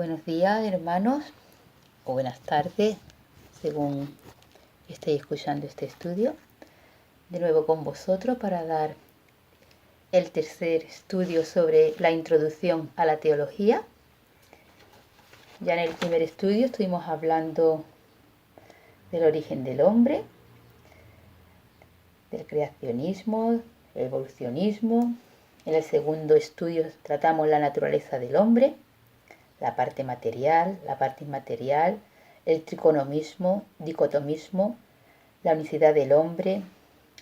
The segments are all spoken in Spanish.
Buenos días, hermanos, o buenas tardes, según estéis escuchando este estudio. De nuevo con vosotros para dar el tercer estudio sobre la introducción a la teología. Ya en el primer estudio estuvimos hablando del origen del hombre, del creacionismo, el evolucionismo. En el segundo estudio tratamos la naturaleza del hombre, la parte material, la parte inmaterial, el triconomismo, dicotomismo, la unicidad del hombre.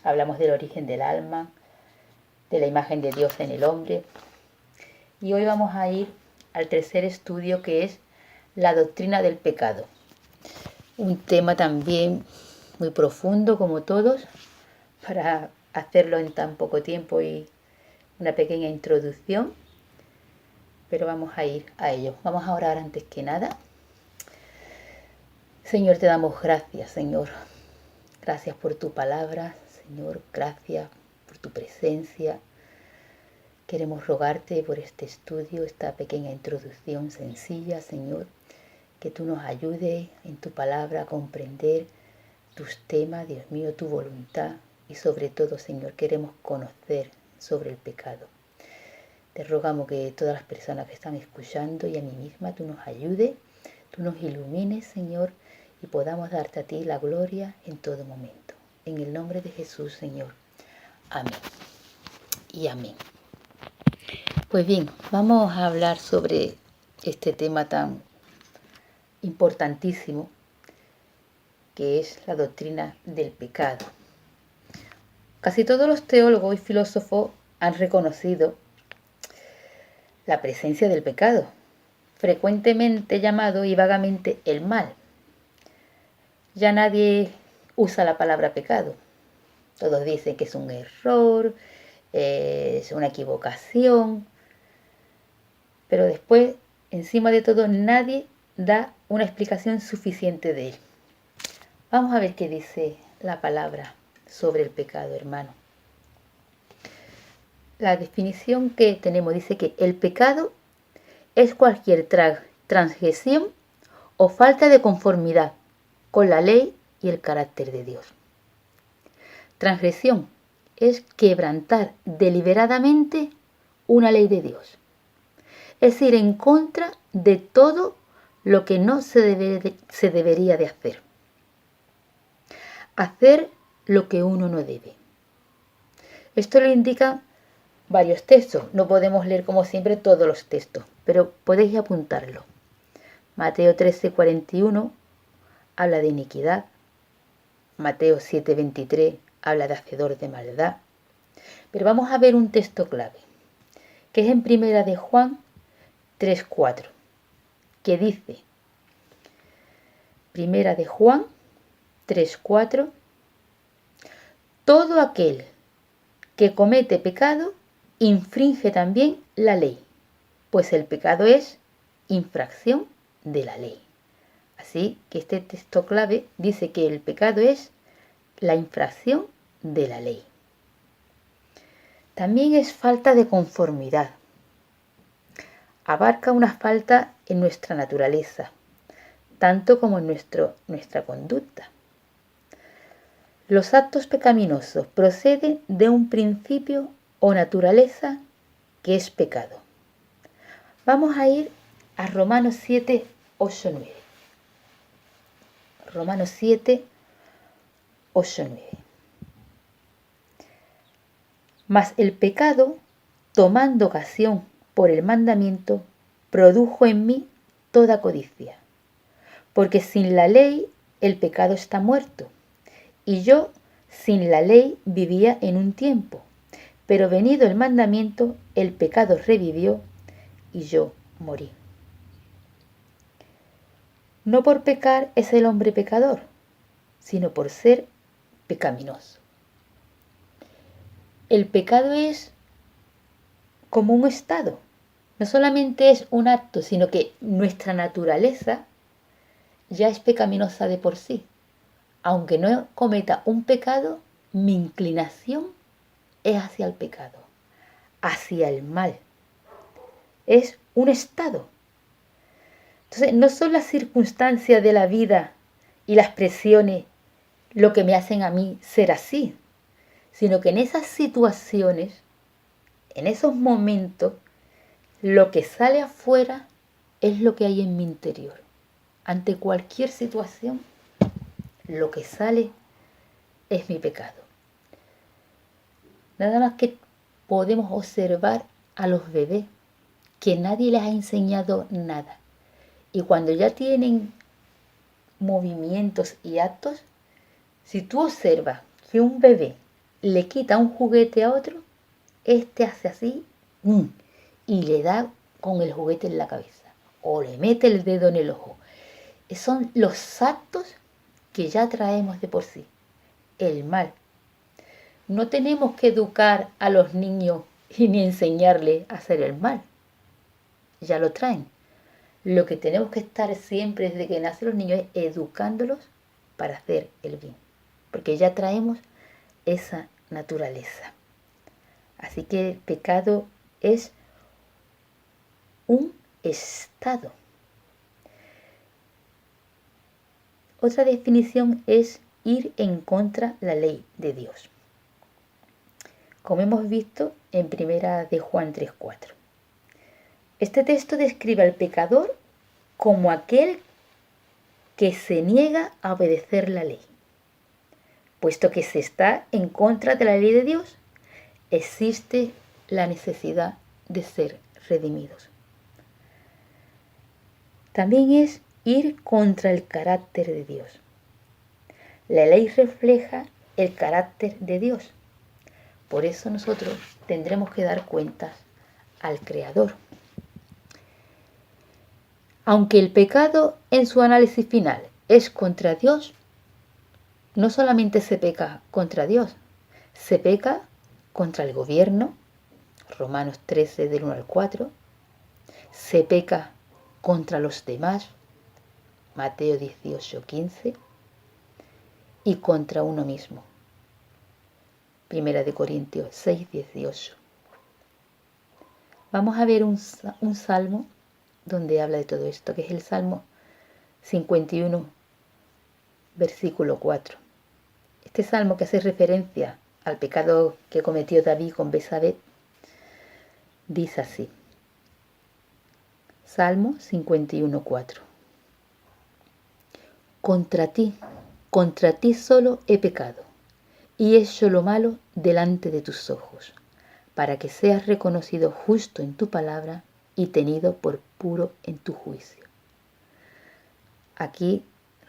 Hablamos del origen del alma, de la imagen de Dios en el hombre. Y hoy vamos a ir al tercer estudio, que es la doctrina del pecado. Un tema también muy profundo, como todos, para hacerlo en tan poco tiempo y una pequeña introducción. Pero vamos a ir a ello. Vamos a orar antes que nada. Señor, te damos gracias, Señor. Gracias por tu palabra, Señor. Gracias por tu presencia. Queremos rogarte por este estudio, esta pequeña introducción sencilla, Señor. Que tú nos ayudes en tu palabra a comprender tus temas, Dios mío, tu voluntad. Y sobre todo, Señor, queremos conocer sobre el pecado. Te rogamos que todas las personas que están escuchando y a mí misma, tú nos ayudes, tú nos ilumines, Señor, y podamos darte a ti la gloria en todo momento. En el nombre de Jesús, Señor. Amén. Y amén. Pues bien, vamos a hablar sobre este tema tan importantísimo que es la doctrina del pecado. Casi todos los teólogos y filósofos han reconocido la presencia del pecado, frecuentemente llamado y vagamente el mal. Ya nadie usa la palabra pecado. Todos dicen que es un error, es una equivocación, pero después, encima de todo, nadie da una explicación suficiente de él. Vamos a ver qué dice la palabra sobre el pecado, hermano. La definición que tenemos dice que el pecado es cualquier transgresión o falta de conformidad con la ley y el carácter de Dios. Transgresión es quebrantar deliberadamente una ley de Dios. Es ir en contra de todo lo que no se debería de hacer. Hacer lo que uno no debe. Esto lo indican varios textos. No podemos leer como siempre todos los textos, pero podéis apuntarlo. Mateo 13:41 habla de iniquidad. Mateo 7:23 habla de hacedor de maldad. Pero vamos a ver un texto clave, que es en Primera de Juan 3:4, que dice, Primera de Juan 3:4, todo aquel que comete pecado infringe también la ley, pues el pecado es infracción de la ley. Así que este texto clave dice que el pecado es la infracción de la ley. También es falta de conformidad. Abarca una falta en nuestra naturaleza, tanto como en nuestra conducta. Los actos pecaminosos proceden de un principio o naturaleza que es pecado. Vamos a ir a Romanos 7, 8, 9. Romanos 7, 8, 9. Mas el pecado, tomando ocasión por el mandamiento, produjo en mí toda codicia. Porque sin la ley el pecado está muerto. Y yo sin la ley vivía en un tiempo. Pero venido el mandamiento, el pecado revivió y yo morí. No por pecar es el hombre pecador, sino por ser pecaminoso. El pecado es como un estado. No solamente es un acto, sino que nuestra naturaleza ya es pecaminosa de por sí. Aunque no cometa un pecado, mi inclinación es hacia el pecado, hacia el mal. Es un estado. Entonces, no son las circunstancias de la vida y las presiones lo que me hacen a mí ser así, sino que en esas situaciones, en esos momentos, lo que sale afuera es lo que hay en mi interior. Ante cualquier situación, lo que sale es mi pecado. Nada más que podemos observar a los bebés, que nadie les ha enseñado nada. Y cuando ya tienen movimientos y actos, si tú observas que un bebé le quita un juguete a otro, este hace así y le da con el juguete en la cabeza o le mete el dedo en el ojo. Son los actos que ya traemos de por sí, el mal. No tenemos que educar a los niños y ni enseñarles a hacer el mal. Ya lo traen. Lo que tenemos que estar siempre desde que nacen los niños es educándolos para hacer el bien. Porque ya traemos esa naturaleza. Así que el pecado es un estado. Otra definición es ir en contra de la ley de Dios. Como hemos visto en primera de Juan 3:4. Este texto describe al pecador como aquel que se niega a obedecer la ley. Puesto que se está en contra de la ley de Dios, existe la necesidad de ser redimidos. También es ir contra el carácter de Dios. La ley refleja el carácter de Dios. Por eso nosotros tendremos que dar cuentas al Creador. Aunque el pecado en su análisis final es contra Dios, no solamente se peca contra Dios, se peca contra el gobierno, Romanos 13 del 1 al 4, se peca contra los demás, Mateo 18:15, y contra uno mismo, Primera de Corintios 6:18. Vamos a ver un salmo donde habla de todo esto, que es el Salmo 51, versículo 4. Este salmo, que hace referencia al pecado que cometió David con Betsabé, dice así. Salmo 51:4. Contra ti solo he pecado, y he hecho lo malo delante de tus ojos, para que seas reconocido justo en tu palabra y tenido por puro en tu juicio. Aquí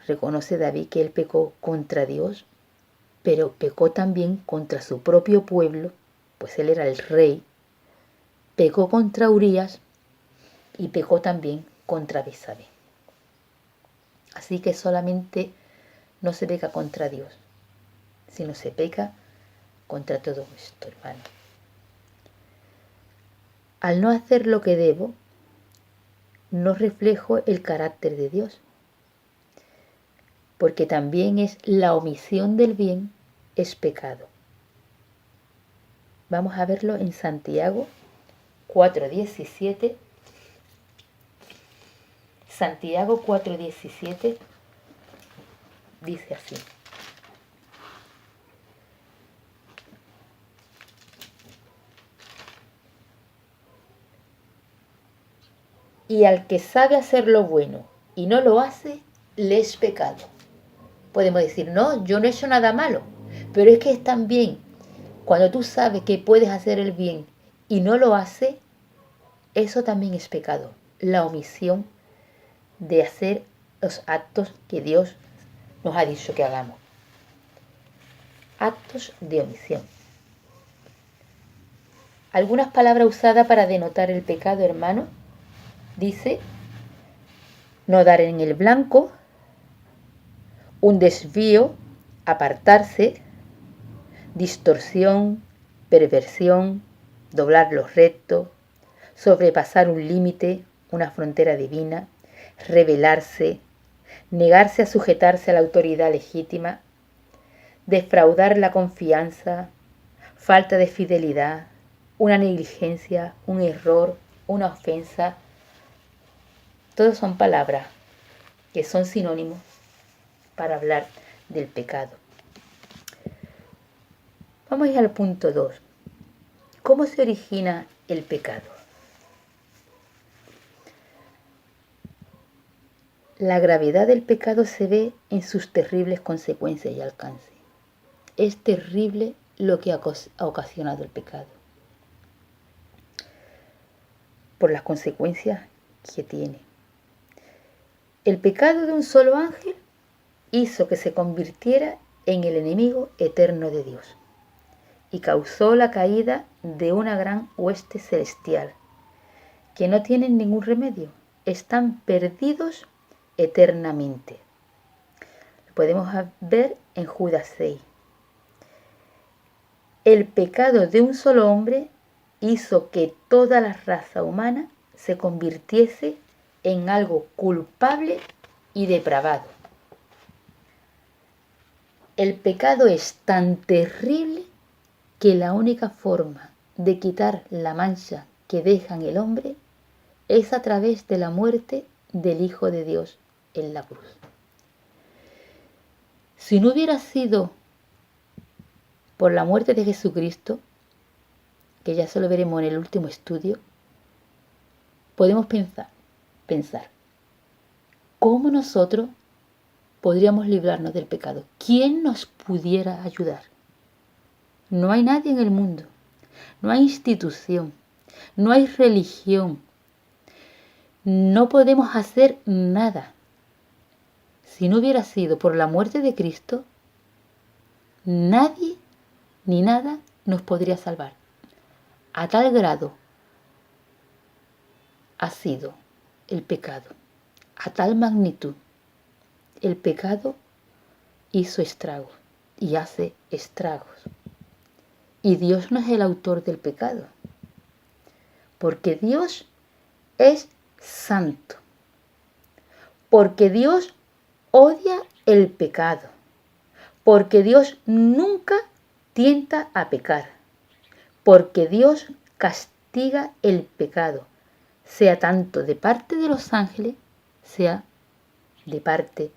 reconoce David que él pecó contra Dios, pero pecó también contra su propio pueblo, pues él era el rey, pecó contra Urías y pecó también contra Betsabé. Así que solamente no se peca contra Dios, sino se peca contra todo esto, hermano. Al no hacer lo que debo, no reflejo el carácter de Dios, porque también es la omisión del bien es pecado. Vamos a verlo en Santiago 4:17. Santiago 4:17 dice así. Y al que sabe hacer lo bueno y no lo hace, le es pecado. Podemos decir, no, yo no he hecho nada malo, pero es que es también, cuando tú sabes que puedes hacer el bien y no lo haces, eso también es pecado. La omisión de hacer los actos que Dios nos ha dicho que hagamos. Actos de omisión. Algunas palabras usadas para denotar el pecado, hermano, dice no dar en el blanco, un desvío, apartarse, distorsión, perversión, doblar lo recto, sobrepasar un límite, una frontera divina, rebelarse, negarse a sujetarse a la autoridad legítima, defraudar la confianza, falta de fidelidad, una negligencia, un error, una ofensa. todos son palabras que son sinónimos para hablar del pecado. Vamos a ir al punto 2. ¿Cómo se origina el pecado? La gravedad del pecado se ve en sus terribles consecuencias y alcance. Es terrible lo que ha ocasionado el pecado, por las consecuencias que tiene. El pecado de un solo ángel hizo que se convirtiera en el enemigo eterno de Dios y causó la caída de una gran hueste celestial, que no tienen ningún remedio, están perdidos eternamente. Lo podemos ver en Judas 6. El pecado de un solo hombre hizo que toda la raza humana se convirtiese en algo culpable y depravado. El pecado es tan terrible que la única forma de quitar la mancha que deja en el hombre es a través de la muerte del Hijo de Dios en la cruz. Si no hubiera sido por la muerte de Jesucristo, que ya se lo veremos en el último estudio, podemos pensar, ¿cómo nosotros podríamos librarnos del pecado? ¿Quién nos pudiera ayudar? No hay nadie en el mundo, no hay institución, no hay religión, no podemos hacer nada. Si no hubiera sido por la muerte de Cristo, nadie ni nada nos podría salvar. A tal grado ha sido el pecado, a tal magnitud. El pecado hizo estragos y hace estragos. Y Dios no es el autor del pecado, porque Dios es santo, porque Dios odia el pecado, porque Dios nunca tienta a pecar, porque Dios castiga el pecado, sea tanto de parte de los ángeles, sea de parte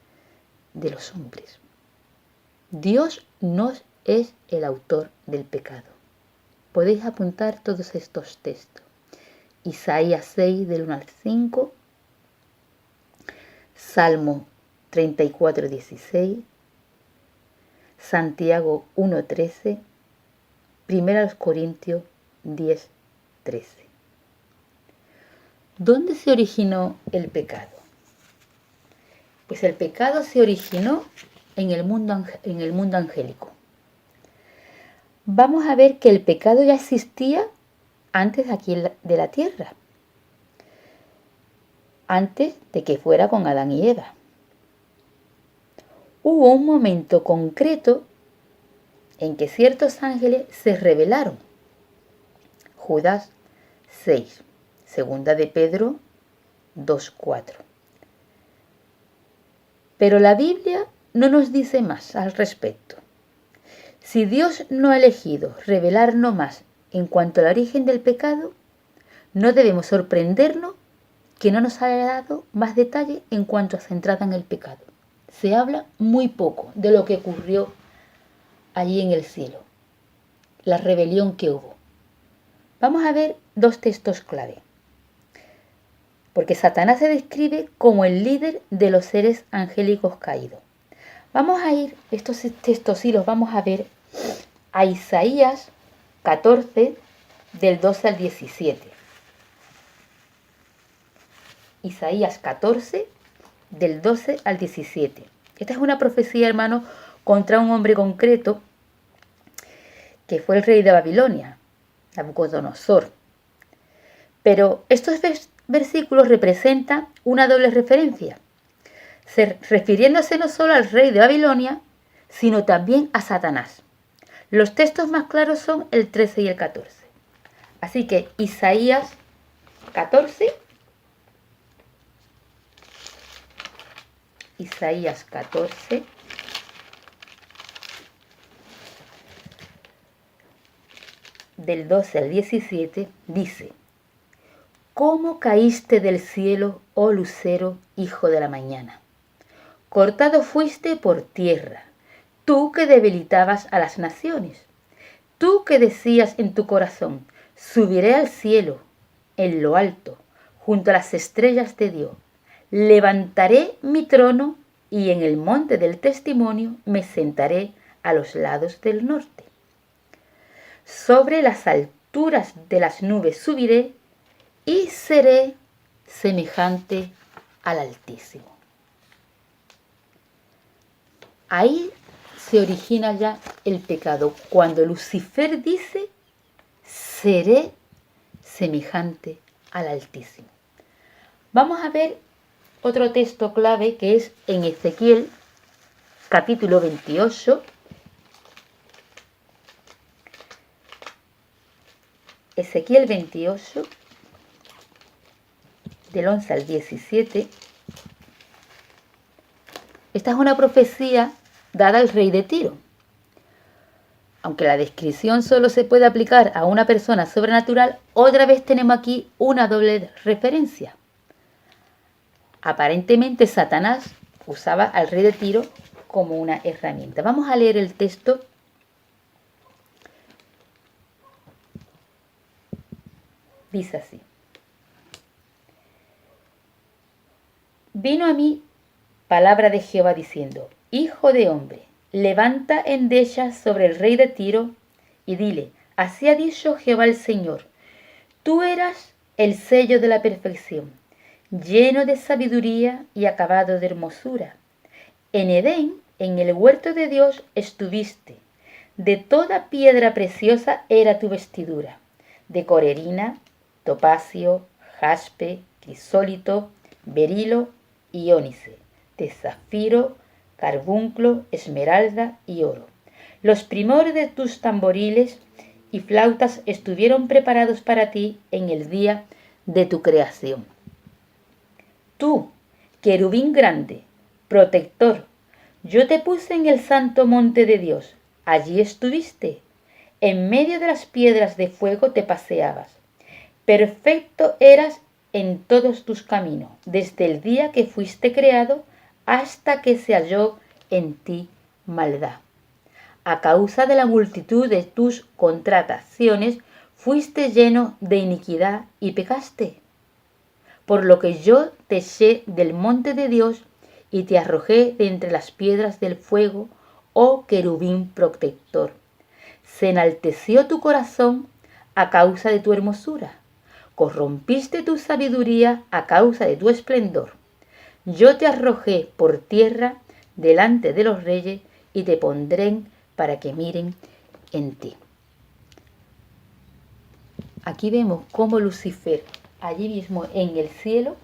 de los hombres. Dios no es el autor del pecado. Podéis apuntar todos estos textos. Isaías 6, del 1 al 5, Salmo 34, 16, Santiago 1, 13, 1 Corintios 10, 13. ¿Dónde se originó el pecado? Pues el pecado se originó en el mundo angélico. Vamos a ver que el pecado ya existía antes de aquí de la tierra, antes de que fuera con Adán y Eva. Hubo un momento concreto en que ciertos ángeles se rebelaron. Judas 6, segunda de Pedro 2:4. Pero la Biblia no nos dice más al respecto. Si Dios no ha elegido revelarnos más en cuanto al origen del pecado, no debemos sorprendernos que no nos haya dado más detalle en cuanto a centrada en el pecado. Se habla muy poco de lo que ocurrió allí en el cielo, la rebelión que hubo. Vamos a ver dos textos clave, porque Satanás se describe como el líder de los seres angélicos caídos. Vamos a ir, estos textos sí los vamos a ver, a Isaías 14, del 12 al 17. Isaías 14, del 12 al 17. Esta es una profecía, hermano, contra un hombre concreto que fue el rey de Babilonia, Nabucodonosor. Pero estos versículos representan una doble referencia, refiriéndose no solo al rey de Babilonia, sino también a Satanás. Los textos más claros son el 13 y el 14. Así que Isaías 14, del 12 al 17, dice: ¿Cómo caíste del cielo, oh lucero, hijo de la mañana? Cortado fuiste por tierra, tú que debilitabas a las naciones. Tú que decías en tu corazón, subiré al cielo, en lo alto, junto a las estrellas de Dios. Levantaré mi trono y en el monte del testimonio me sentaré a los lados del norte. Sobre las alturas de las nubes subiré y seré semejante al Altísimo. Ahí se origina ya el pecado, cuando Lucifer dice, seré semejante al Altísimo. Vamos a ver otro texto clave que es en Ezequiel, capítulo 28. Ezequiel 28, del 11 al 17. Esta es una profecía dada al rey de Tiro. Aunque la descripción solo se puede aplicar a una persona sobrenatural, otra vez tenemos aquí una doble referencia. Aparentemente Satanás usaba al rey de Tiro como una herramienta. Vamos a leer el texto. Dice así. Vino a mí palabra de Jehová diciendo, Hijo de hombre, levanta endechas sobre el rey de Tiro y dile, así ha dicho Jehová el Señor, tú eras el sello de la perfección, lleno de sabiduría y acabado de hermosura. En Edén, en el huerto de Dios, estuviste. De toda piedra preciosa era tu vestidura, de corerina, topacio, jaspe, crisólito, berilo y ónice, de zafiro, carbunclo, esmeralda y oro. Los primores de tus tamboriles y flautas estuvieron preparados para ti en el día de tu creación. Tú, querubín grande, protector, yo te puse en el santo monte de Dios. Allí estuviste. En medio de las piedras de fuego te paseabas. Perfecto eras en todos tus caminos, desde el día que fuiste creado hasta que se halló en ti maldad. A causa de la multitud de tus contrataciones, fuiste lleno de iniquidad y pecaste. Por lo que yo te eché del monte de Dios y te arrojé de entre las piedras del fuego, oh querubín protector. Se enalteció tu corazón a causa de tu hermosura. Corrompiste tu sabiduría a causa de tu esplendor. Yo te arrojé por tierra delante de los reyes y te pondré para que miren en ti. Aquí vemos cómo Lucifer, allí mismo en el cielo,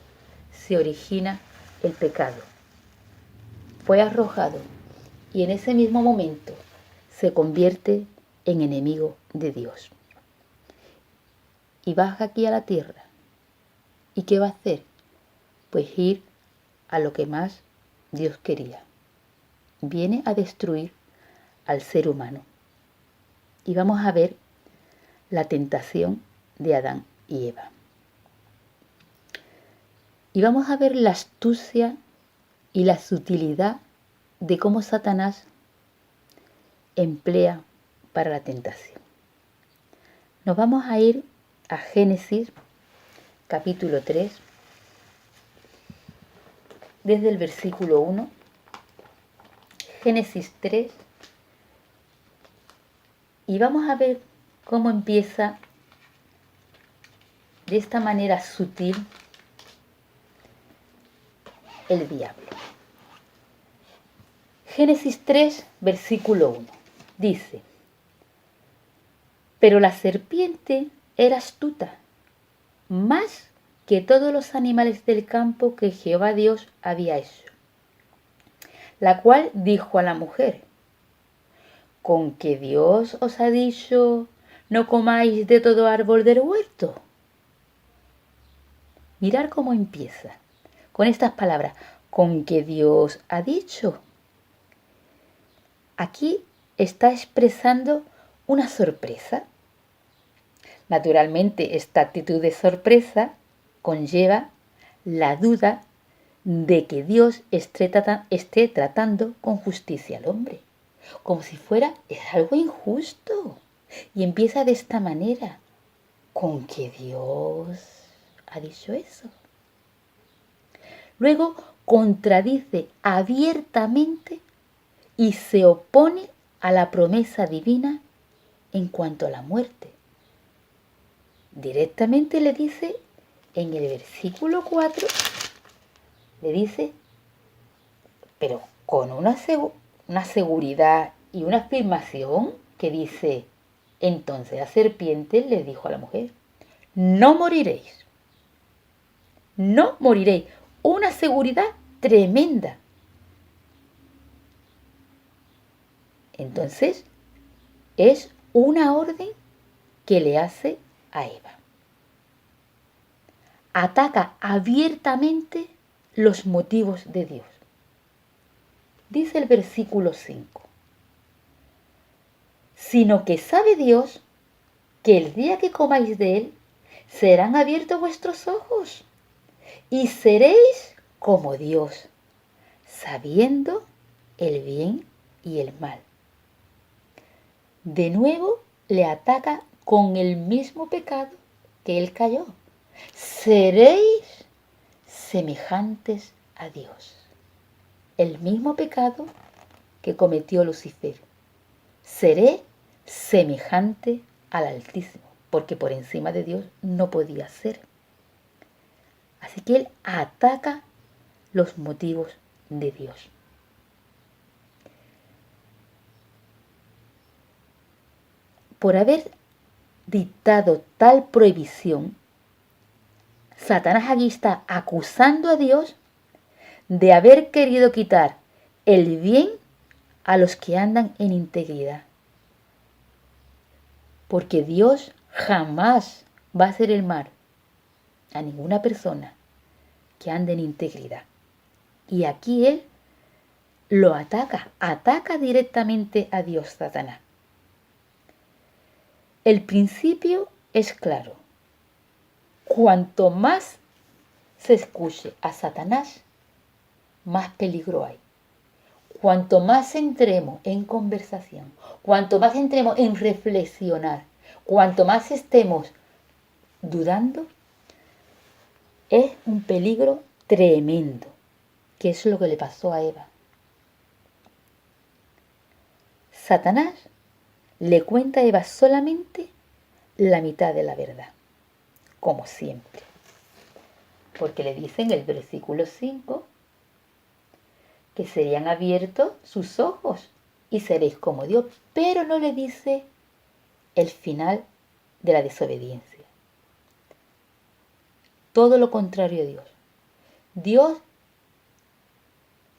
se origina el pecado. Fue arrojado y en ese mismo momento se convierte en enemigo de Dios. Y baja aquí a la tierra. ¿Y qué va a hacer? Pues ir a lo que más Dios quería. Viene a destruir al ser humano. Y vamos a ver la tentación de Adán y Eva. Y vamos a ver la astucia y la sutilidad de cómo Satanás emplea para la tentación. Nos vamos a ir a Génesis, capítulo 3, desde el versículo 1. Génesis 3. Y vamos a ver cómo empieza de esta manera sutil el diablo. Génesis 3, versículo 1. Dice, pero la serpiente era astuta, más que todos los animales del campo que Jehová Dios había hecho, la cual dijo a la mujer, ¿con que Dios os ha dicho, no comáis de todo árbol del huerto? Mirar cómo empieza, con estas palabras, ¿con que Dios ha dicho? Aquí está expresando una sorpresa. Naturalmente, esta actitud de sorpresa conlleva la duda de que Dios esté tratando con justicia al hombre, como si fuera algo injusto. Y empieza de esta manera: ¿con qué Dios ha dicho eso? Luego contradice abiertamente y se opone a la promesa divina en cuanto a la muerte. Directamente le dice en el versículo 4, le dice, pero con una seguridad y una afirmación que dice: entonces la serpiente le dijo a la mujer, no moriréis, no moriréis. Una seguridad tremenda. Entonces, es una orden que le hace a Eva. Ataca abiertamente los motivos de Dios. Dice el versículo 5, sino que sabe Dios que el día que comáis de él, serán abiertos vuestros ojos y seréis como Dios, sabiendo el bien y el mal. De nuevo le ataca con el mismo pecado que él cayó. Seréis semejantes a Dios. El mismo pecado que cometió Lucifer. Seré semejante al Altísimo, porque por encima de Dios no podía ser. Así que él ataca los motivos de Dios. Por haber dictado tal prohibición, Satanás aquí está acusando a Dios de haber querido quitar el bien a los que andan en integridad. Porque Dios jamás va a hacer el mal a ninguna persona que ande en integridad. Y aquí él lo ataca directamente a Dios, Satanás. El principio es claro. Cuanto más se escuche a Satanás, más peligro hay. Cuanto más entremos en conversación, cuanto más entremos en reflexionar, cuanto más estemos dudando, es un peligro tremendo, que es lo que le pasó a Eva. Satanás le cuenta a Eva solamente la mitad de la verdad, como siempre. Porque le dice en el versículo 5 que serían abiertos sus ojos y seréis como Dios, pero no le dice el final de la desobediencia. Todo lo contrario a Dios. Dios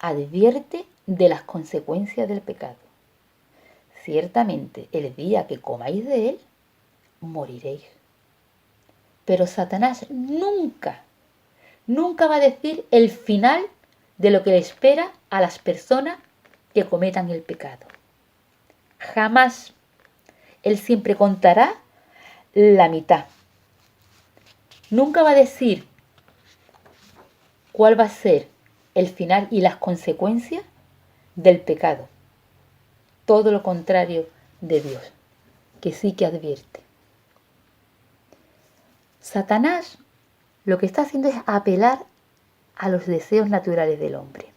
advierte de las consecuencias del pecado. Ciertamente, el día que comáis de él, moriréis. Pero Satanás nunca va a decir el final de lo que le espera a las personas que cometan el pecado. Jamás. Él siempre contará la mitad. Nunca va a decir cuál va a ser el final y las consecuencias del pecado. Todo lo contrario de Dios, que sí que advierte. Satanás lo que está haciendo es apelar a los deseos naturales del hombre.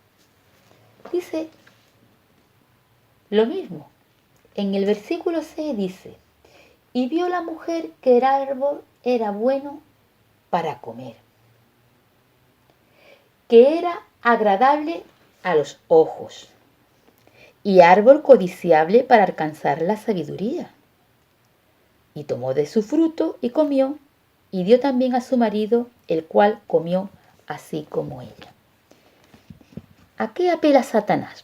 Dice lo mismo. En el versículo 6 dice, y vio la mujer que el árbol era bueno para comer, que era agradable a los ojos y árbol codiciable para alcanzar la sabiduría. Y tomó de su fruto y comió, y dio también a su marido, el cual comió así como ella. ¿A qué apela Satanás?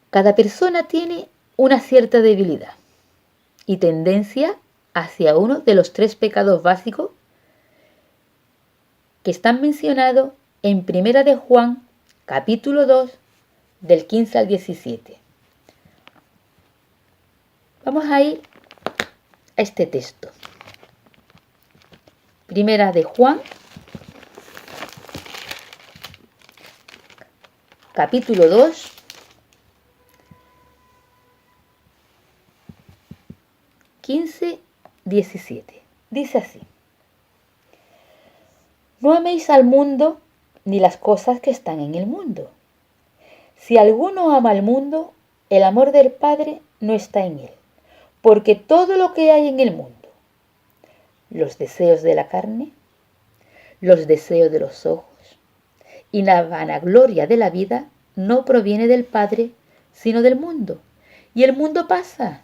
Cada persona tiene una cierta debilidad y tendencia hacia uno de los 3 pecados básicos que están mencionados en 1 de Juan, capítulo 2, del 15 al 17. Vamos a ir a este texto. Primera de Juan, capítulo 2, quince, 17. Dice así: no améis al mundo ni las cosas que están en el mundo. Si alguno ama al mundo, el amor del Padre no está en él, porque todo lo que hay en el mundo, los deseos de la carne, los deseos de los ojos y la vanagloria de la vida, no proviene del Padre, sino del mundo. Y el mundo pasa,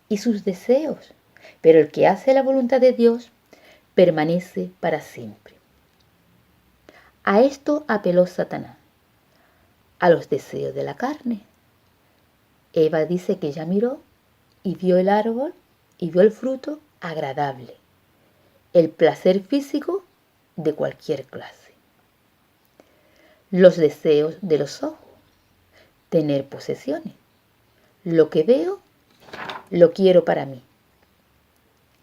y sus deseos, pero el que hace la voluntad de Dios permanece para siempre. A esto apeló Satanás, a los deseos de la carne. Eva dice que ella miró y vio el árbol y vio el fruto agradable, el placer físico de cualquier clase. Los deseos de los ojos, tener posesiones. Lo que veo, lo quiero para mí.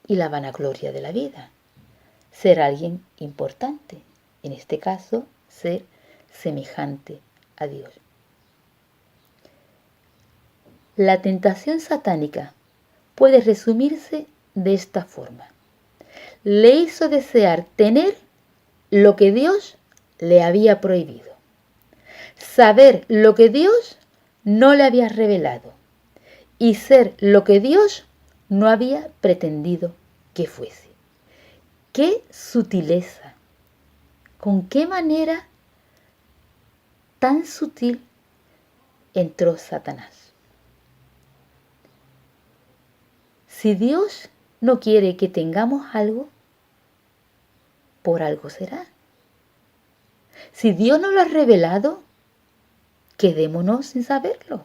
Y la vanagloria de la vida, ser alguien importante, en este caso, ser semejante a Dios. La tentación satánica puede resumirse de esta forma. Le hizo desear tener lo que Dios le había prohibido, saber lo que Dios no le había revelado y ser lo que Dios no había pretendido que fuese. ¡Qué sutileza! ¿Con qué manera tan sutil entró Satanás? Si Dios no quiere que tengamos algo, por algo será. Si Dios nos lo ha revelado, quedémonos sin saberlo.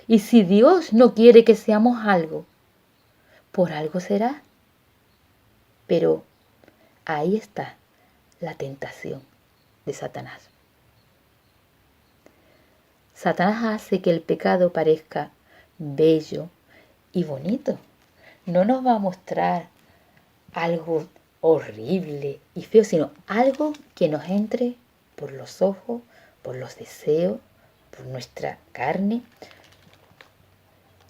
Y si Dios no quiere que seamos algo, por algo será. Pero ahí está la tentación de Satanás. Satanás hace que el pecado parezca bello y bonito. No nos va a mostrar algo horrible y feo, sino algo que nos entre por los ojos, por los deseos, por nuestra carne.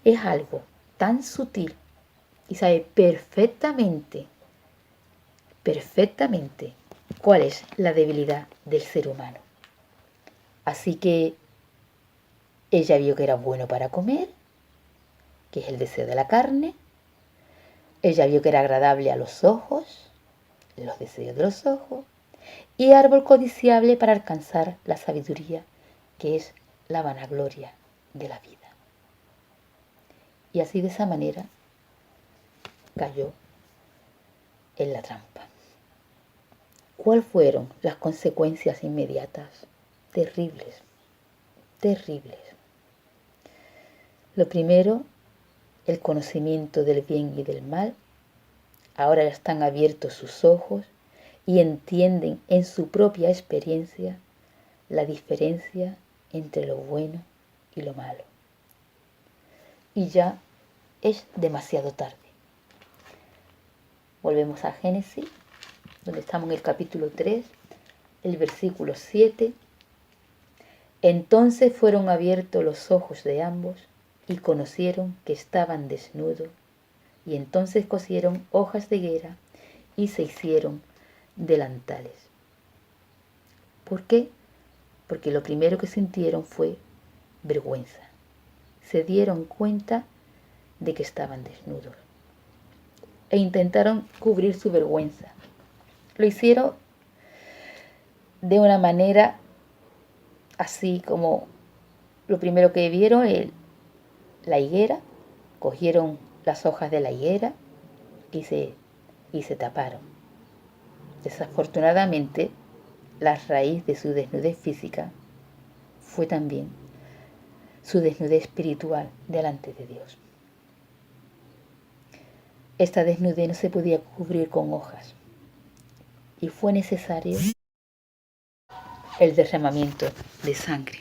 Es algo tan sutil y sabe perfectamente cuál es la debilidad del ser humano. Así que ella vio que era bueno para comer, que es el deseo de la carne. Ella vio que era agradable a los ojos, los deseos de los ojos, y árbol codiciable para alcanzar la sabiduría, que es la vanagloria de la vida. Y así de esa manera cayó en la trampa. ¿Cuáles fueron las consecuencias inmediatas? Terribles, terribles. Lo primero, el conocimiento del bien y del mal. Ahora ya están abiertos sus ojos y entienden en su propia experiencia la diferencia entre lo bueno y lo malo. Y ya es demasiado tarde. Volvemos a Génesis, donde estamos en el capítulo 3, el versículo 7. Entonces fueron abiertos los ojos de ambos y conocieron que estaban desnudos, y entonces cosieron hojas de higuera y se hicieron delantales. ¿Por qué? Porque lo primero que sintieron fue vergüenza. Se dieron cuenta de que estaban desnudos e intentaron cubrir su vergüenza. Lo hicieron de una manera así como lo primero que vieron, la higuera, cogieron las hojas de la higuera y se taparon. Desafortunadamente, la raíz de su desnudez física fue también su desnudez espiritual delante de Dios. Esta desnudez no se podía cubrir con hojas y fue necesario el derramamiento de sangre.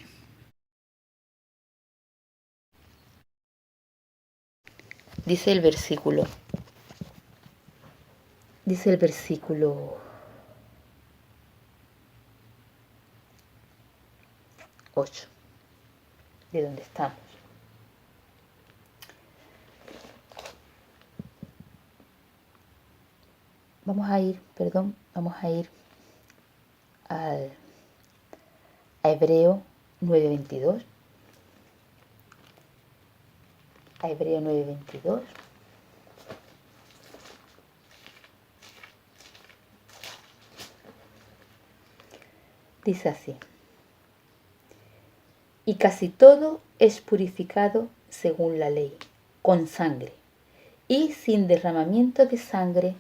Dice el versículo Dice el versículo 8, de donde estamos. Vamos a ir a Hebreo 9:22. A Hebreo 9:22. Dice así: y casi todo es purificado según la ley, con sangre, y sin derramamiento de sangre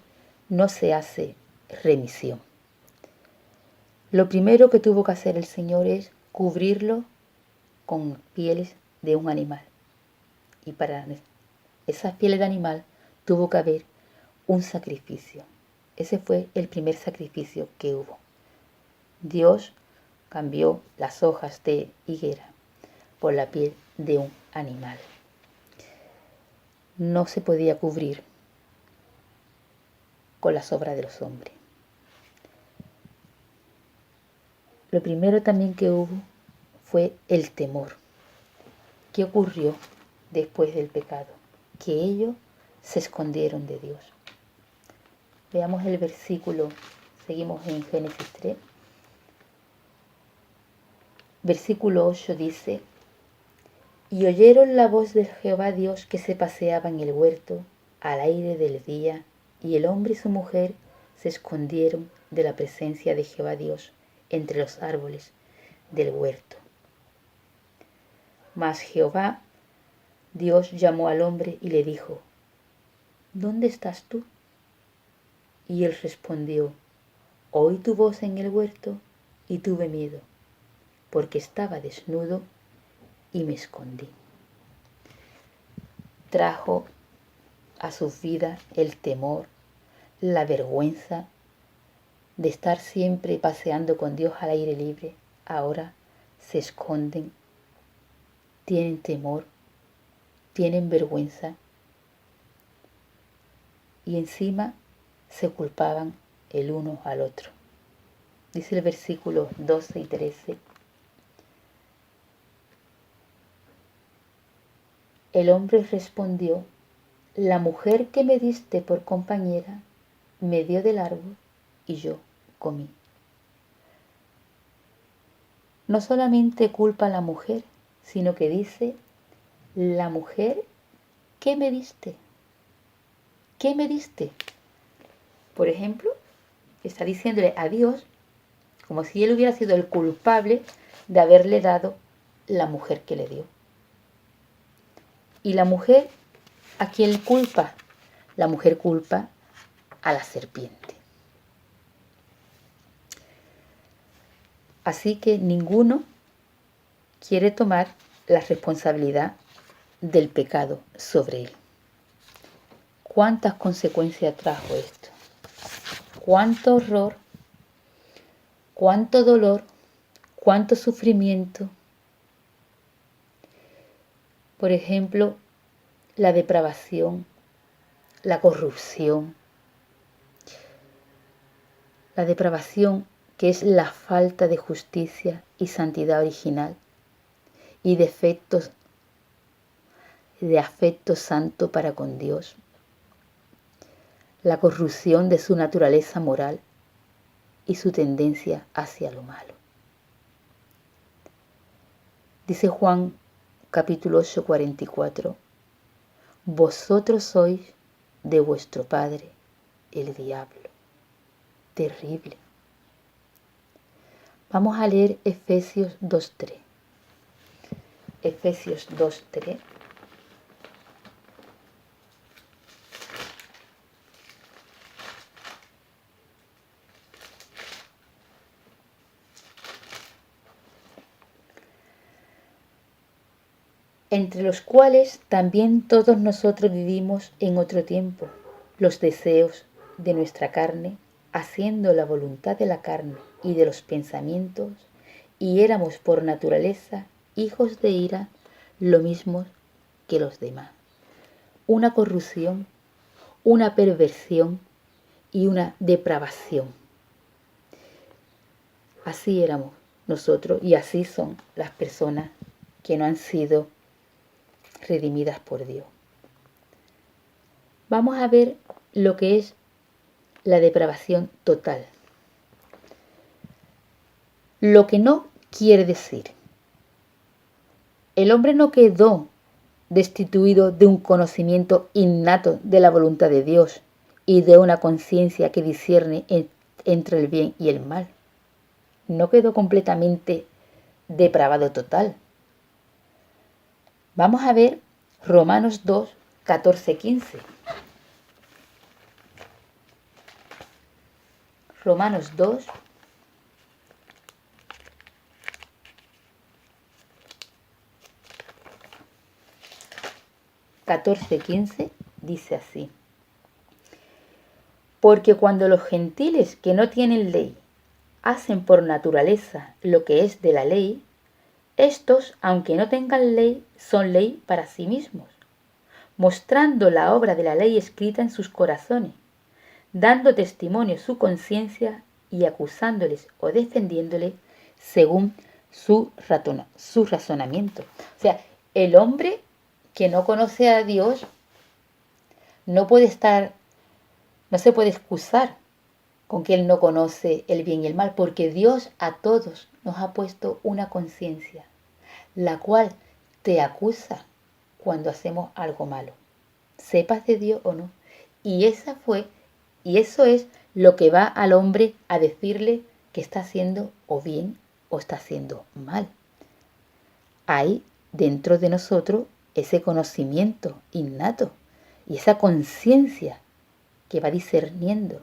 no se hace remisión. Lo primero que tuvo que hacer el Señor es cubrirlo con pieles de un animal. Y para esas pieles de animal tuvo que haber un sacrificio. Ese fue el primer sacrificio que hubo. Dios cambió las hojas de higuera por la piel de un animal. No se podía cubrir con las obras de los hombres. Lo primero también que hubo fue el temor. ¿Qué ocurrió después del pecado? Que ellos se escondieron de Dios. Veamos el versículo, seguimos en Génesis 3. Versículo 8 dice: y oyeron la voz de Jehová Dios que se paseaba en el huerto al aire del día, y el hombre y su mujer se escondieron de la presencia de Jehová Dios entre los árboles del huerto. Mas Jehová Dios llamó al hombre y le dijo: ¿dónde estás tú? Y él respondió: oí tu voz en el huerto y tuve miedo, porque estaba desnudo y me escondí. Trajo a su vida el temor, la vergüenza de estar siempre paseando con Dios al aire libre. Ahora se esconden, tienen temor, tienen vergüenza y encima se culpaban el uno al otro. Dice el versículo 12 y 13: el hombre respondió: la mujer que me diste por compañera me dio del árbol y yo comí. No solamente culpa a la mujer, sino que dice: la mujer que me diste. ¿Qué me diste? Por ejemplo, está diciéndole a Dios como si él hubiera sido el culpable de haberle dado la mujer que le dio. Y la mujer, ¿a quién culpa? La mujer culpa a la serpiente. Así que ninguno quiere tomar la responsabilidad del pecado sobre él. ¿Cuántas consecuencias trajo esto? ¿Cuánto horror? ¿Cuánto dolor? ¿Cuánto sufrimiento? Por ejemplo, la depravación, la corrupción. La depravación, que es la falta de justicia y santidad original y de afecto santo para con Dios. La corrupción de su naturaleza moral y su tendencia hacia lo malo. Dice Juan capítulo 8, 44: vosotros sois de vuestro padre el diablo. Terrible. Vamos a leer Efesios 2:3. Efesios 2:3. Entre los cuales también todos nosotros vivimos en otro tiempo, los deseos de nuestra carne, haciendo la voluntad de la carne y de los pensamientos, y éramos por naturaleza hijos de ira, lo mismo que los demás. Una corrupción, una perversión y una depravación. Así éramos nosotros y así son las personas que no han sido redimidas por Dios. Vamos a ver lo que es la depravación total. Lo que no quiere decir, el hombre no quedó destituido de un conocimiento innato de la voluntad de Dios y de una conciencia que discierne entre el bien y el mal. No quedó completamente depravado total. Vamos a ver Romanos 2, 14, 15. Romanos 2, 14, 15 dice así: porque cuando los gentiles que no tienen ley hacen por naturaleza lo que es de la ley, estos, aunque no tengan ley, son ley para sí mismos, mostrando la obra de la ley escrita en sus corazones, dando testimonio su conciencia y acusándoles o defendiéndoles según su razonamiento. O sea, el hombre que no conoce a Dios no se puede excusar con que él no conoce el bien y el mal, porque Dios a todos nos ha puesto una conciencia, la cual te acusa cuando hacemos algo malo, sepas de Dios o no. Y eso es lo que va al hombre a decirle que está haciendo o bien o está haciendo mal. Hay dentro de nosotros ese conocimiento innato y esa conciencia que va discerniendo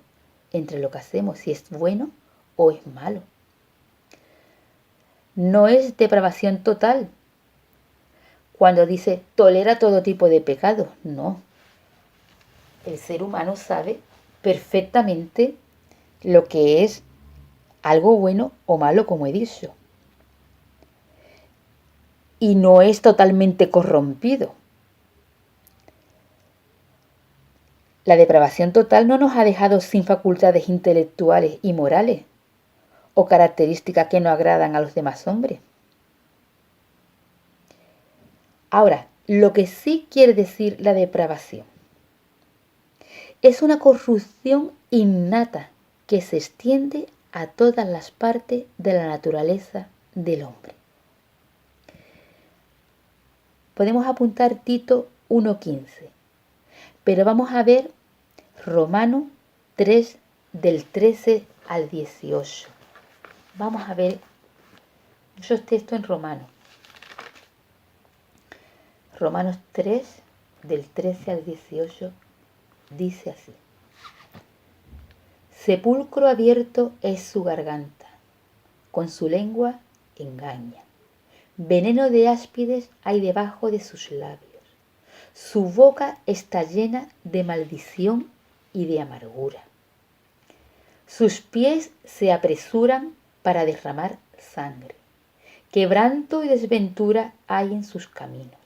entre lo que hacemos, si es bueno o es malo. No es depravación total cuando dice tolera todo tipo de pecado. No. El ser humano sabe perfectamente lo que es algo bueno o malo, como he dicho. Y no es totalmente corrompido. La depravación total no nos ha dejado sin facultades intelectuales y morales o características que no agradan a los demás hombres. Ahora, lo que sí quiere decir la depravación es una corrupción innata que se extiende a todas las partes de la naturaleza del hombre. Podemos apuntar Tito 1:15, pero vamos a ver Romanos 3 del 13 al 18. Vamos a ver muchos textos en Romanos. Romanos 3 del 13 al 18 dice así: sepulcro abierto es su garganta, con su lengua engaña. Veneno de áspides hay debajo de sus labios. Su boca está llena de maldición y de amargura. Sus pies se apresuran para derramar sangre. Quebranto y desventura hay en sus caminos.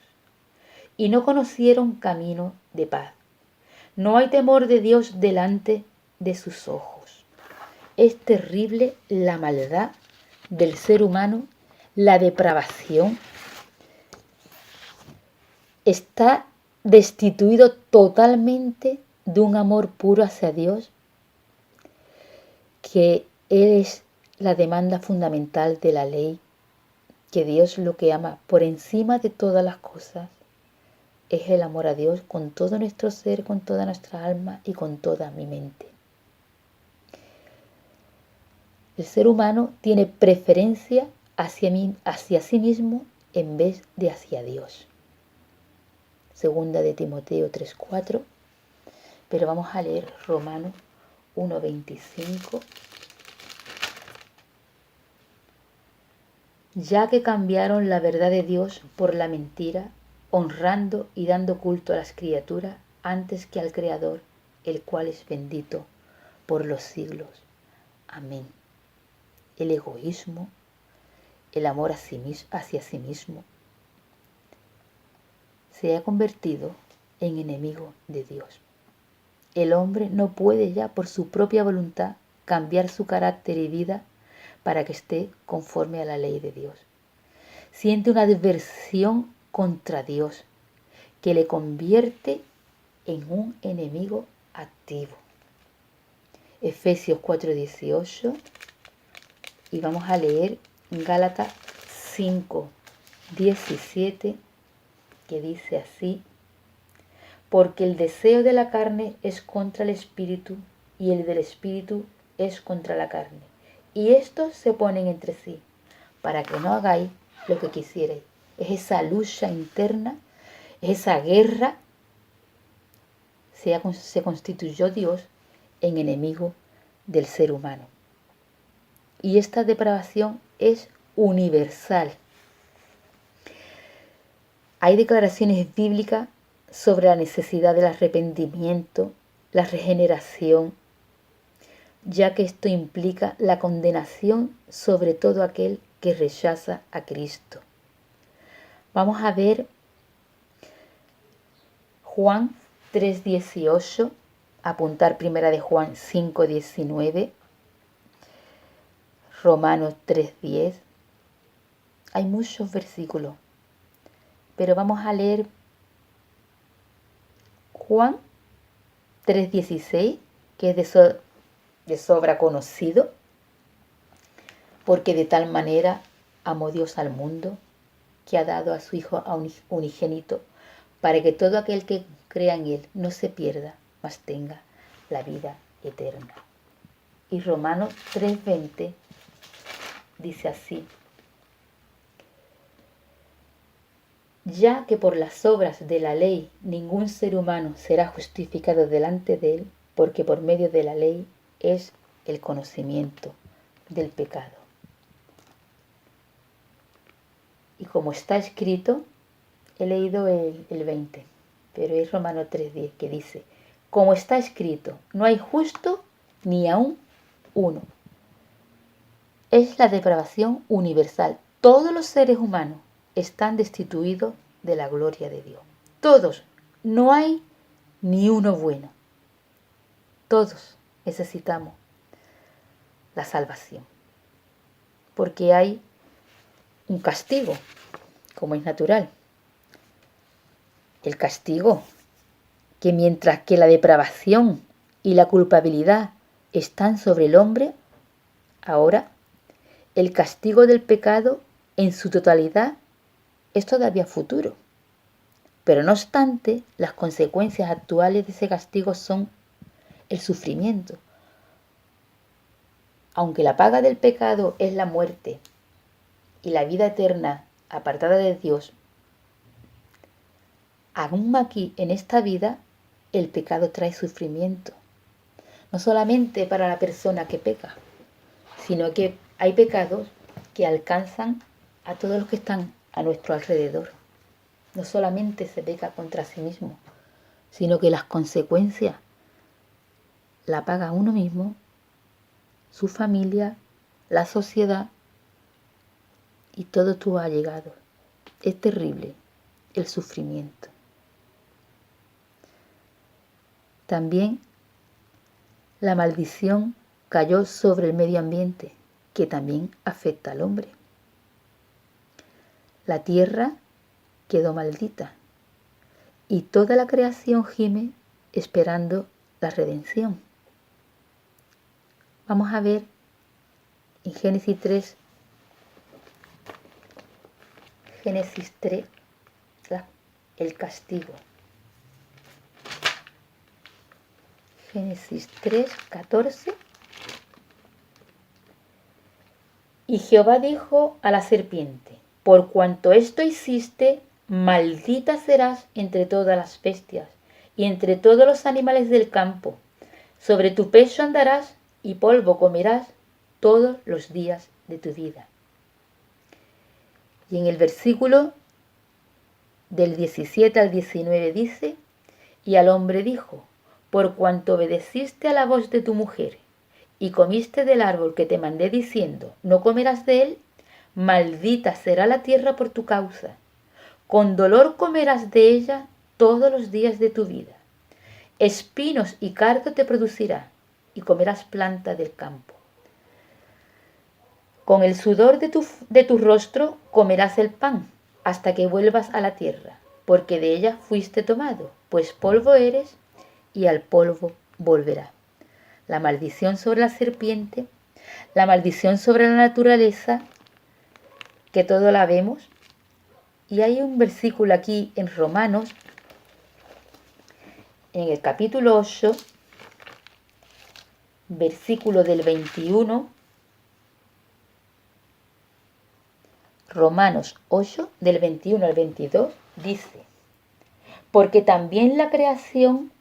Y no conocieron camino de paz. No hay temor de Dios delante de sus ojos. Es terrible la maldad del ser humano, la depravación. Está destituido totalmente de un amor puro hacia Dios, que Él es la demanda fundamental de la ley, que Dios lo que ama por encima de todas las cosas es el amor a Dios con todo nuestro ser, con toda nuestra alma y con toda mi mente. El ser humano tiene preferencia hacia sí mismo en vez de hacia Dios. Segunda de Timoteo 3:4, pero vamos a leer Romanos 1:25. Ya que cambiaron la verdad de Dios por la mentira, honrando y dando culto a las criaturas antes que al Creador, el cual es bendito por los siglos. Amén. El egoísmo, el amor hacia sí mismo, se ha convertido en enemigo de Dios. el hombre no puede ya por su propia voluntad cambiar su carácter y vida para que esté conforme a la ley de Dios. Siente una adversión contra Dios que le convierte en un enemigo activo. Efesios 4:18 y vamos a leer Gálatas 5:17 que dice así: porque el deseo de la carne es contra el espíritu y el del espíritu es contra la carne. Y estos se oponen entre sí para que no hagáis lo que quisierais. Es esa lucha interna, es esa guerra. Se constituyó Dios en enemigo del ser humano. Y esta depravación es universal. Hay declaraciones bíblicas sobre la necesidad del arrepentimiento, la regeneración, ya que esto implica la condenación sobre todo aquel que rechaza a Cristo. Vamos a ver Juan 3:18, apuntar primera de Juan 5:19, Romanos 3:10. Hay muchos versículos, pero vamos a leer Juan 3:16, que es de sobra conocido, porque de tal manera amó Dios al mundo que ha dado a su Hijo unigénito, para que todo aquel que crea en Él no se pierda, mas tenga la vida eterna. Y Romanos 3:20 dice así: ya que por las obras de la ley ningún ser humano será justificado delante de Él, porque por medio de la ley es el conocimiento del pecado. Y como está escrito, he leído el 20, pero es Romanos 3:10 que dice: como está escrito, no hay justo ni aún uno. Es la depravación universal. Todos los seres humanos están destituidos de la gloria de Dios. Todos. No hay ni uno bueno. Todos necesitamos la salvación. Porque hay un castigo, como es natural. El castigo, que mientras que la depravación y la culpabilidad están sobre el hombre, ahora el castigo del pecado en su totalidad es todavía futuro. Pero no obstante, las consecuencias actuales de ese castigo son el sufrimiento. Aunque la paga del pecado es la muerte y la vida eterna apartada de Dios, aún aquí en esta vida el pecado trae sufrimiento. No solamente para la persona que peca, sino que hay pecados que alcanzan a todos los que están a nuestro alrededor. No solamente se peca contra sí mismo, sino que las consecuencias la paga uno mismo, su familia, la sociedad y todos tus allegados. Es terrible el sufrimiento. También la maldición cayó sobre el medio ambiente, que también afecta al hombre. La tierra quedó maldita y toda la creación gime esperando la redención. Vamos a ver en Génesis 3, el castigo. Génesis 3:14. Y Jehová dijo a la serpiente: por cuanto esto hiciste, maldita serás entre todas las bestias y entre todos los animales del campo. Sobre tu pecho andarás y polvo comerás todos los días de tu vida. Y en el versículo del 17 al 19 dice: y al hombre dijo: por cuanto obedeciste a la voz de tu mujer y comiste del árbol que te mandé diciendo: no comerás de él, maldita será la tierra por tu causa. Con dolor comerás de ella todos los días de tu vida. Espinos y cardo te producirá, y comerás planta del campo. Con el sudor de tu rostro comerás el pan, hasta que vuelvas a la tierra, porque de ella fuiste tomado, pues polvo eres, y al polvo volverá. La maldición sobre la serpiente, la maldición sobre la naturaleza, que todo la vemos. Y hay un versículo aquí en Romanos, en el capítulo 8, versículo del 21, Romanos 8, del 21 al 22, dice: porque también la creación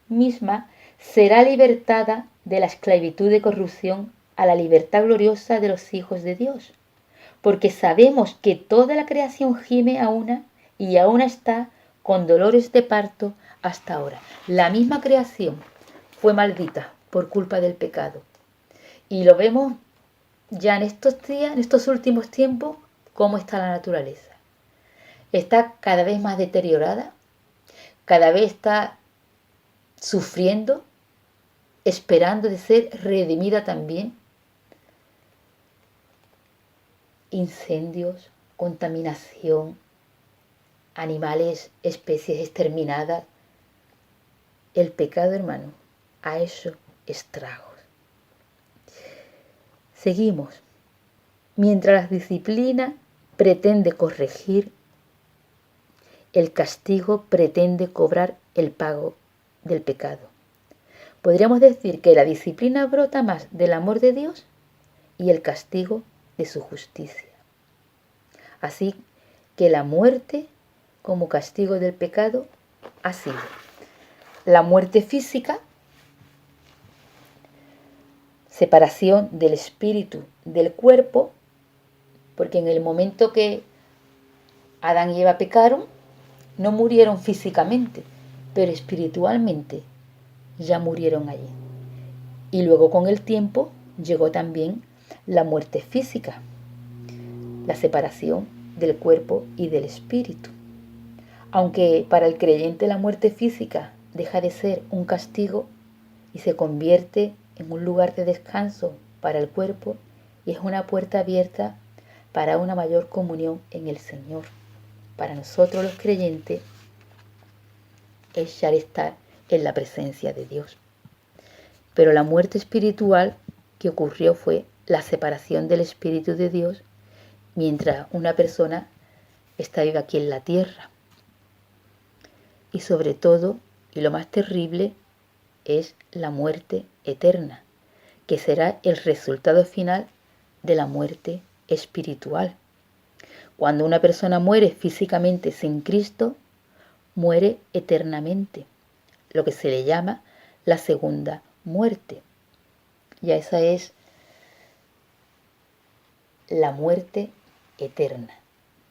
misma será libertada de la esclavitud de corrupción a la libertad gloriosa de los hijos de Dios. Porque sabemos que toda la creación gime a una y aún está con dolores de parto hasta ahora. La misma creación fue maldita por culpa del pecado. Y lo vemos ya en estos días, en estos últimos tiempos, cómo está la naturaleza. Está cada vez más deteriorada, cada vez está sufriendo, esperando de ser redimida también. Incendios, contaminación, animales, especies exterminadas. El pecado, hermano, ha hecho estragos. Seguimos. Mientras la disciplina pretende corregir, el castigo pretende cobrar el pago del pecado. Podríamos decir que la disciplina brota más del amor de Dios y el castigo de su justicia. Así que la muerte como castigo del pecado ha sido la muerte física, separación del espíritu del cuerpo, porque en el momento que Adán y Eva pecaron, no murieron físicamente, pero espiritualmente ya murieron allí. Y luego con el tiempo llegó también la muerte física, la separación del cuerpo y del espíritu. Aunque para el creyente la muerte física deja de ser un castigo y se convierte en un lugar de descanso para el cuerpo y es una puerta abierta para una mayor comunión en el Señor. Para nosotros los creyentes es ya estar en la presencia de Dios. Pero la muerte espiritual que ocurrió fue la separación del Espíritu de Dios mientras una persona está viva aquí en la tierra. Y sobre todo, y lo más terrible, es la muerte eterna, que será el resultado final de la muerte espiritual. Cuando una persona muere físicamente sin Cristo, muere eternamente, lo que se le llama la segunda muerte. Ya esa es la muerte eterna.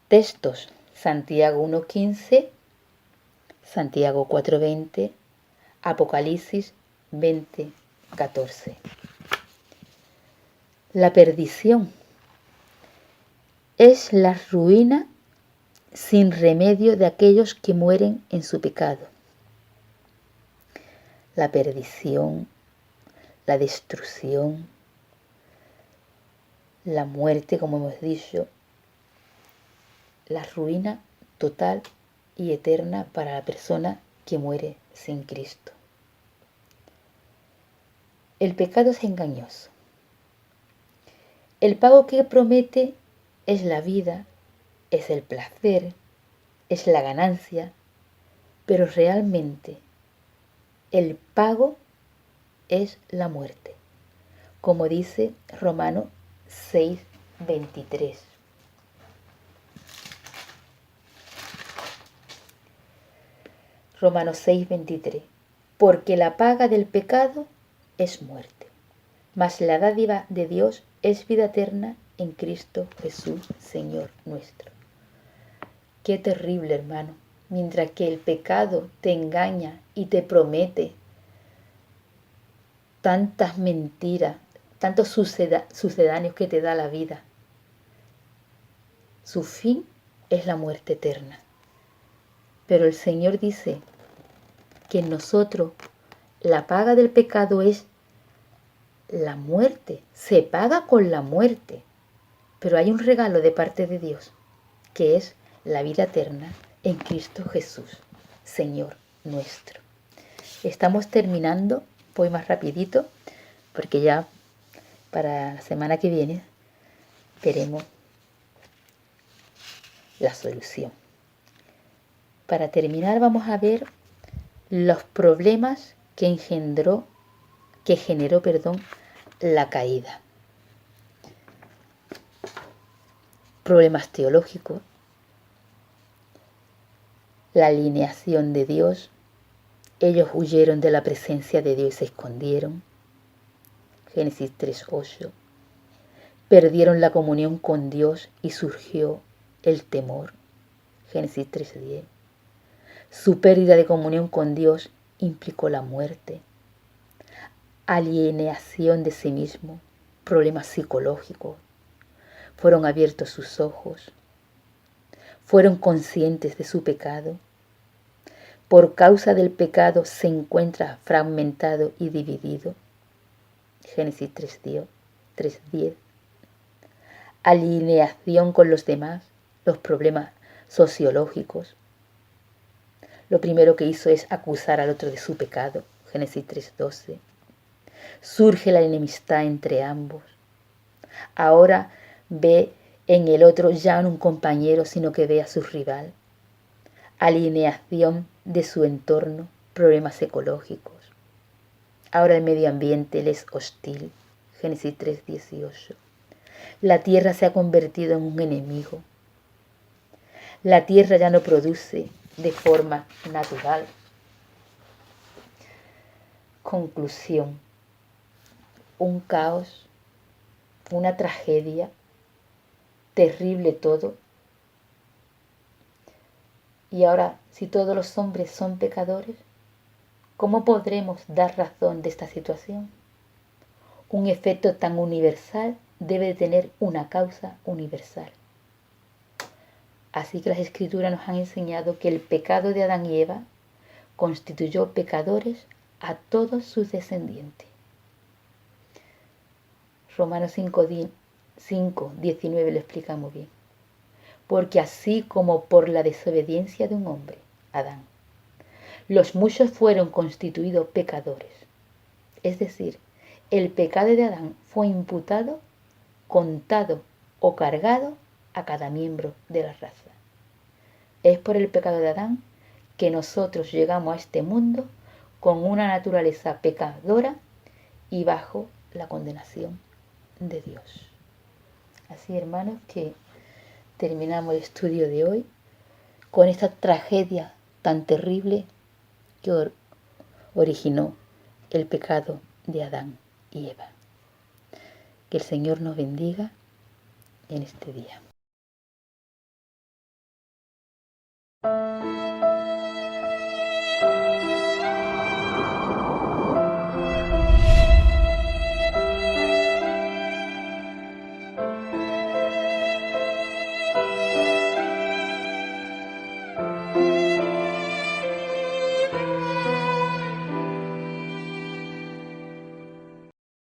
Textos: Santiago 1:15, Santiago 4:20, Apocalipsis 20:14. La perdición es la ruina sin remedio de aquellos que mueren en su pecado. La perdición, la destrucción, la muerte, como hemos dicho, la ruina total y eterna para la persona que muere sin Cristo. El pecado es engañoso. El pago que promete es la vida, es el placer, es la ganancia, pero realmente el pago es la muerte, como dice Romanos 6:23. Romanos 6:23. Porque la paga del pecado es muerte, mas la dádiva de Dios es vida eterna en Cristo Jesús, Señor nuestro. Qué terrible, hermano. Mientras que el pecado te engaña y te promete tantas mentiras, tantos sucedáneos que te da la vida, su fin es la muerte eterna. Pero el Señor dice que en nosotros la paga del pecado es la muerte, se paga con la muerte, pero hay un regalo de parte de Dios, que es la vida eterna en Cristo Jesús, Señor nuestro. Estamos terminando, voy más rapidito, porque ya para la semana que viene veremos la solución. Para terminar vamos a ver los problemas que generó, la caída. Problemas teológicos, la alineación de Dios. Ellos huyeron de la presencia de Dios y se escondieron. Génesis 3:8. Perdieron la comunión con Dios y surgió el temor. Génesis 3:10. Su pérdida de comunión con Dios implicó la muerte, alienación de sí mismo, problemas psicológicos. Fueron abiertos sus ojos, fueron conscientes de su pecado. Por causa del pecado se encuentra fragmentado y dividido. Génesis 3:10. Alineación con los demás, los problemas sociológicos. Lo primero que hizo es acusar al otro de su pecado. Génesis 3:12. Surge la enemistad entre ambos. Ahora ve en el otro ya no un compañero, sino que ve a su rival. Alineación de su entorno, problemas ecológicos. Ahora el medio ambiente le es hostil. Génesis 3:18. La tierra se ha convertido en un enemigo. La tierra ya no produce de forma natural. Conclusión. Un caos, una tragedia, terrible todo. Y ahora, si todos los hombres son pecadores, ¿cómo podremos dar razón de esta situación? Un efecto tan universal debe tener una causa universal. Así que las Escrituras nos han enseñado que el pecado de Adán y Eva constituyó pecadores a todos sus descendientes. Romanos 5:19 lo explica muy bien. Porque así como por la desobediencia de un hombre, Adán, los muchos fueron constituidos pecadores. Es decir, el pecado de Adán fue imputado, contado o cargado a cada miembro de la raza. Es por el pecado de Adán que nosotros llegamos a este mundo con una naturaleza pecadora y bajo la condenación de Dios. Así, hermanos, que terminamos el estudio de hoy con esta tragedia tan terrible que originó el pecado de Adán y Eva. Que el Señor nos bendiga en este día.